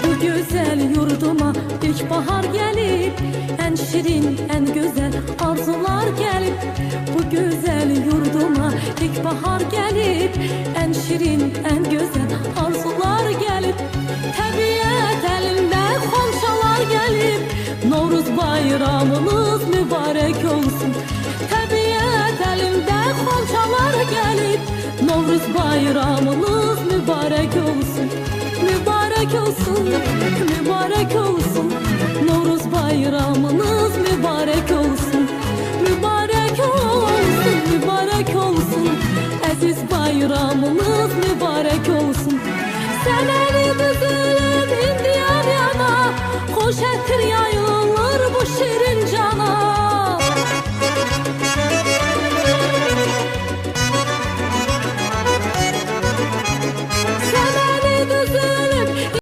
Bu güzel yurduma ilkbahar gelip, en şirin, en güzel arzular gelip. Bu güzel yurduma ilkbahar gelip, en şirin, en güzel arzular gelip. Təbiət elinde xonçalar gelip, Novruz bayramınız mübarek olsun. Təbiət elinde xonçalar gelip, Novruz bayramınız mübarek olsun. Mübarek olsun, mübarek olsun. Novruz bayramınız mübarek olsun. Mübarek olsun, mübarek olsun. Aziz bayramınız mübarek olsun. Seneni düzülüp indiyen yana, hoş ettir yayılır